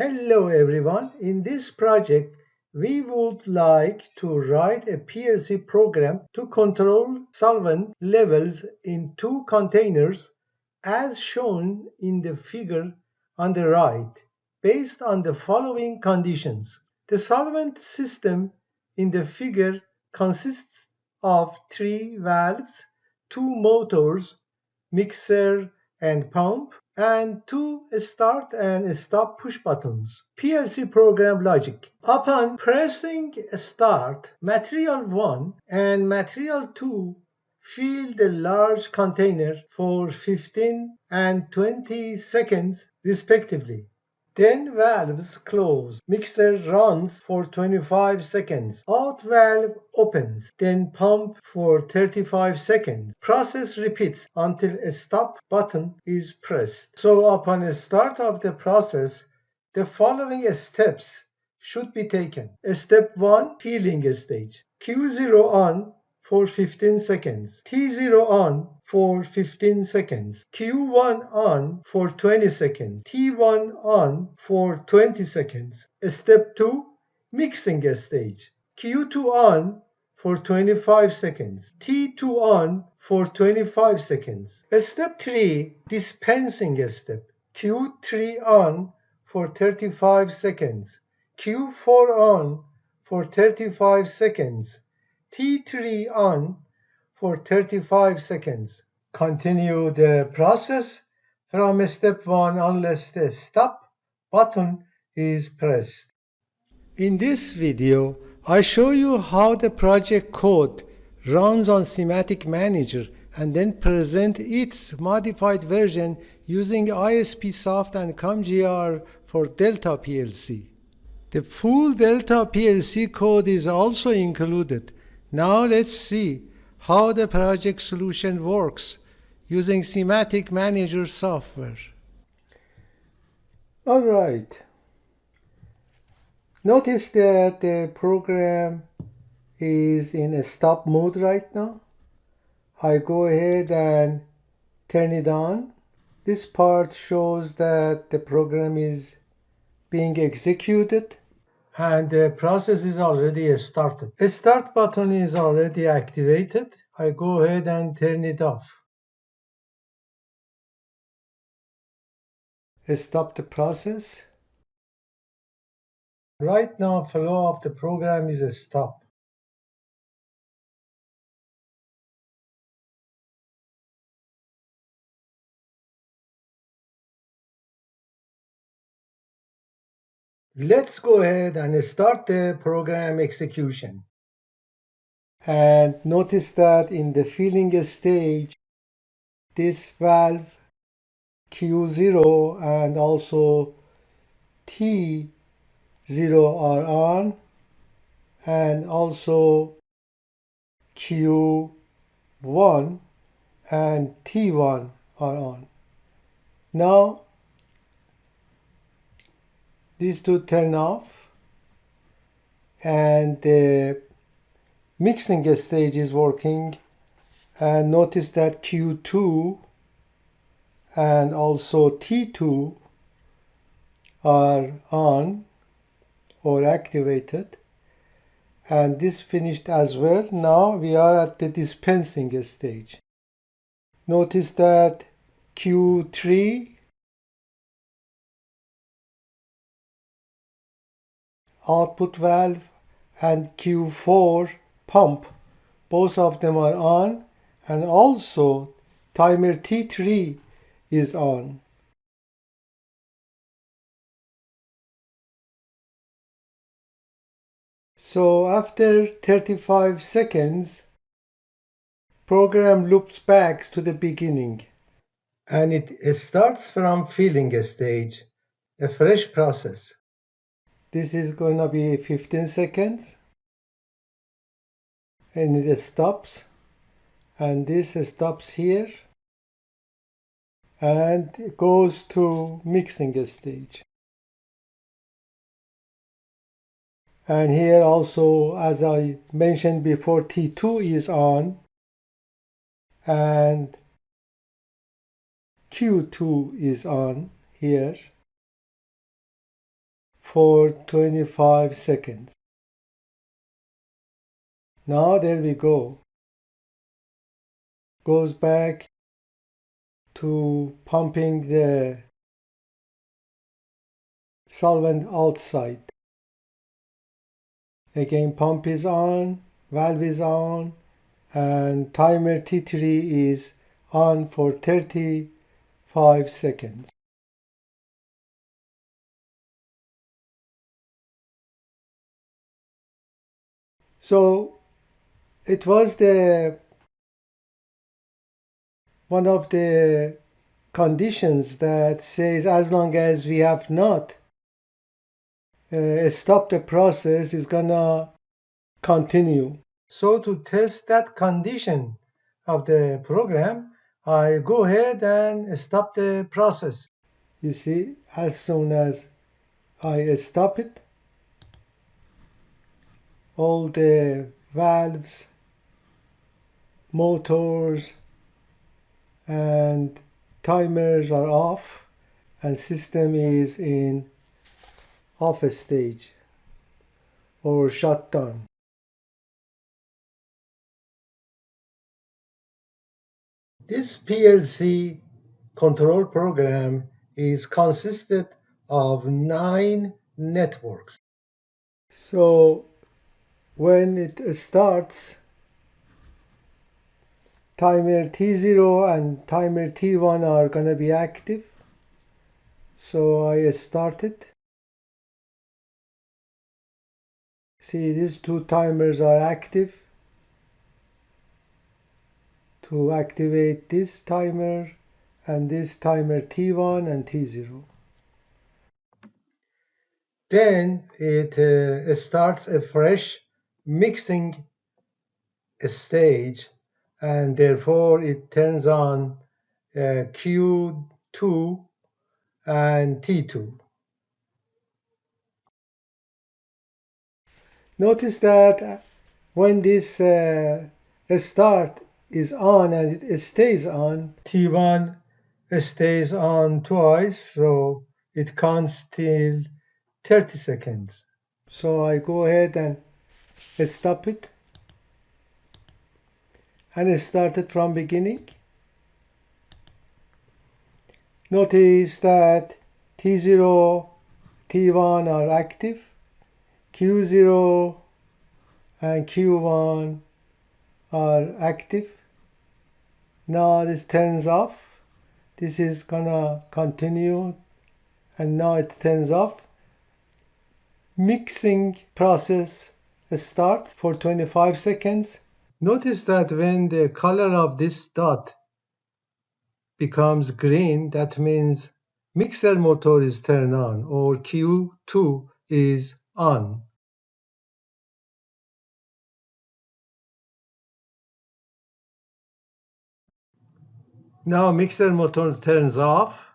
Hello everyone. In this project, we would like to write a PLC program to control solvent levels in two containers as shown in the figure on the right, based on the following conditions. The solvent system in the figure consists of three valves, two motors, mixer and pump, and two start and stop push buttons. PLC program logic. Upon pressing start, material 1 and material 2 fill the large container for 15 and 20 seconds respectively. Then valves close. Mixer runs for 25 seconds. Out valve opens. Then pump for 35 seconds. Process repeats until a stop button is pressed. So upon a start of the process, the following steps should be taken. Step 1, filling stage. Q0 on for 15 seconds. T0 on for 15 seconds. Q1 on for 20 seconds. T1 on for 20 seconds. Step 2, mixing stage. Q2 on for 25 seconds. T2 on for 25 seconds. Step 3, dispensing step. Q3 on for 35 seconds. Q4 on for 35 seconds. T3 on for 35 seconds. Continue the process from step 1 unless the stop button is pressed. In this video, I show you how the project code runs on Semantic Manager and then present its modified version using ISPSoft and ComGR for Delta PLC. The full Delta PLC code is also included. Now let's see how the project solution works using Semantic Manager software. Alright. Notice that the program is in a stop mode right now. I go ahead and turn it on. This part shows that the program is being executed and the process is already started. A start button is already activated. I go ahead and turn it off. Stop the process. Right now, flow of the program is stopped. Let's go ahead and start the program execution. And notice that in the filling stage, this valve Q0 and also T0 are on, and also Q1 and T1 are on. Now these two turn off and the mixing stage is working, and notice that Q2 and also T2 are on or activated, and this finished as well. Now we are at the dispensing stage. Notice that Q3 output valve and Q4 pump, both of them are on, and also timer T3 is on. So after 35 seconds, program loops back to the beginning and it starts from filling stage, a fresh process. This is going to be 15 seconds and it stops, and this stops here and it goes to mixing stage. And here also, as I mentioned before, T2 is on and Q2 is on here. for 25 seconds. Now there we go. Goes back to pumping the solvent outside. Again, pump is on, valve is on, and timer T3 is on for 35 seconds. So it was one of the conditions that says as long as we have not stopped the process, is gonna continue. So to test that condition of the program, I go ahead and stop the process. You see, as soon as I stop it, all the valves, motors, and timers are off, and system is in off stage or shut down. This PLC control program is consisted of 9 networks. So when it starts, timer T0 and timer T1 are going to be active. So I start it. See, these two timers are active. To activate this timer and this timer T1 and T0. Then it starts a fresh mixing stage, and therefore it turns on Q2 and T2. Notice that when this start is on and it stays on, T1 stays on twice, so it counts till 30 seconds. So I go ahead and stop it and start it from beginning. Notice that T0, T1 are active, Q0 and Q1 are active. Now this turns off. This is gonna continue, and now it turns off. Mixing process starts for 25 seconds. Notice that when the color of this dot becomes green, that means mixer motor is turned on, or Q2 is on. Now mixer motor turns off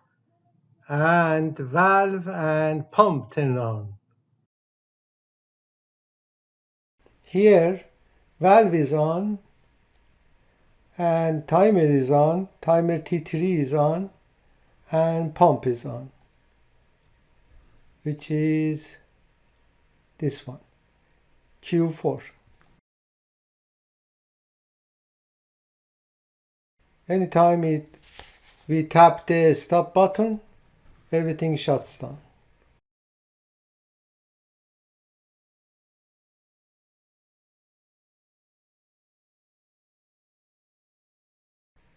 and valve and pump turn on. Here valve is on and timer is on, timer T3 is on, and pump is on, which is this one, Q4. Anytime we tap the stop button, everything shuts down.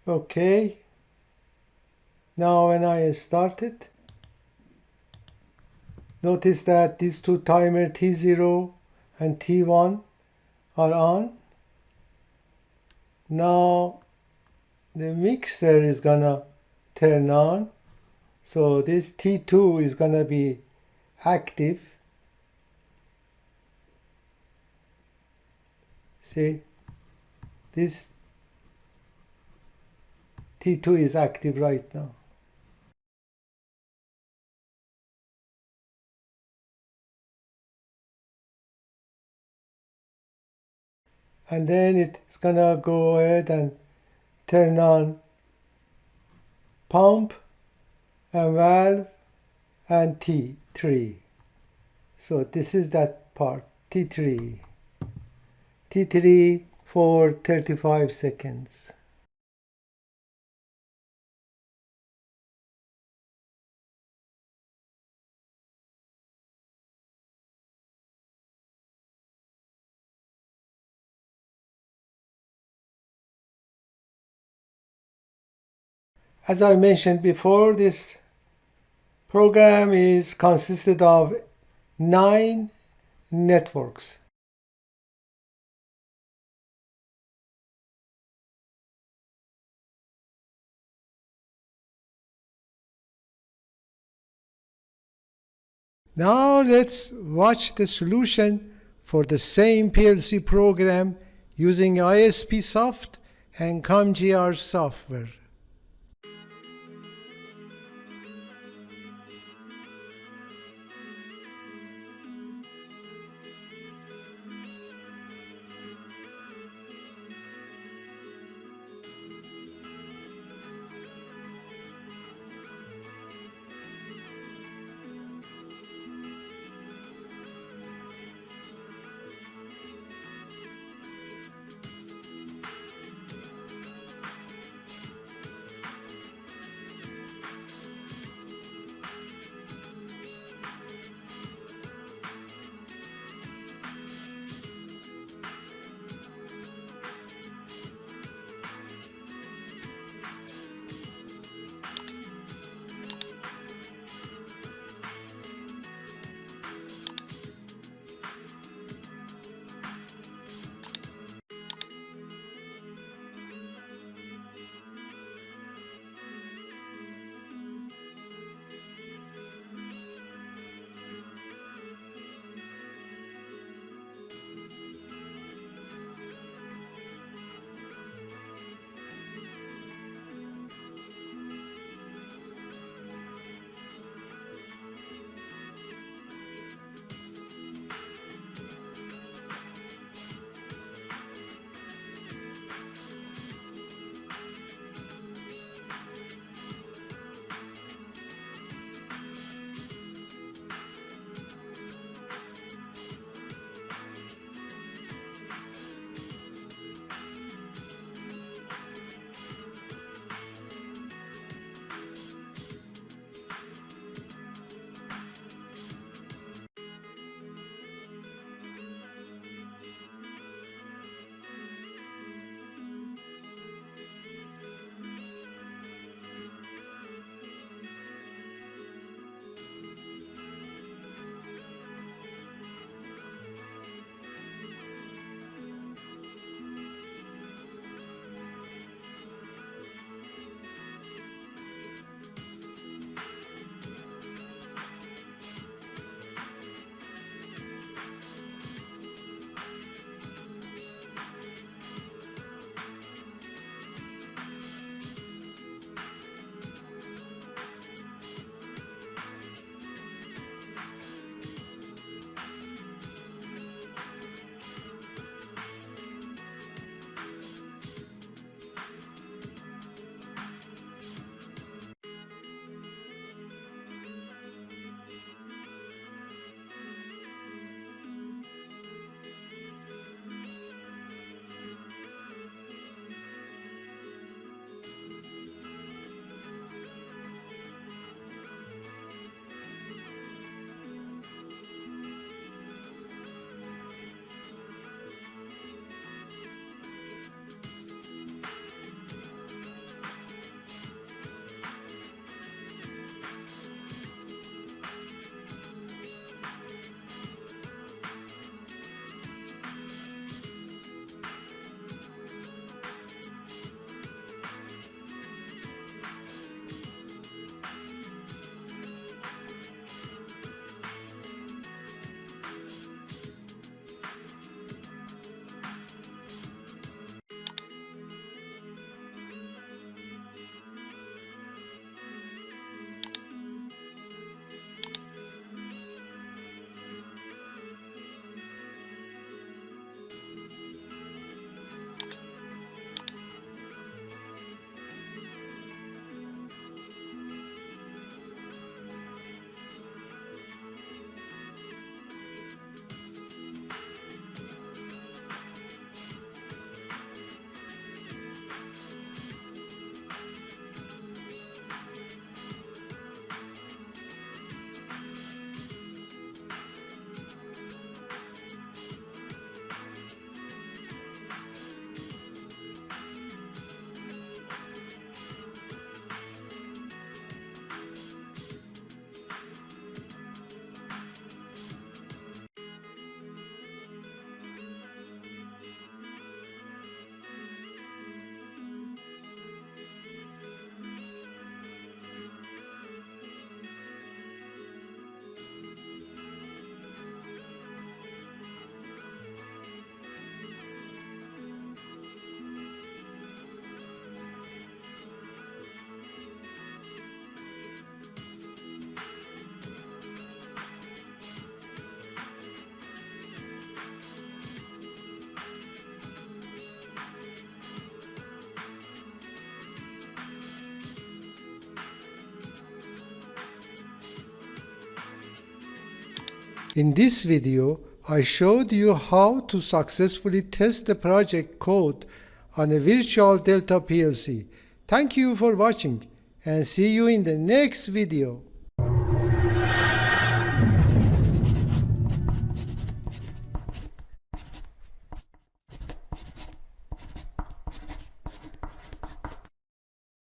Okay, now when I start it, notice that these two timer T0 and T1 are on. Now the mixer is gonna turn on, so this T2 is gonna be active. See, this T2 is active right now. And then it's gonna go ahead and turn on pump and valve and T3. So this is that part, T3. T3 for 35 seconds. As I mentioned before, this program is consisted of 9 networks. Now let's watch the solution for the same PLC program using ISPSoft and ComGR software. In this video, I showed you how to successfully test the project code on a virtual Delta PLC. Thank you for watching and see you in the next video.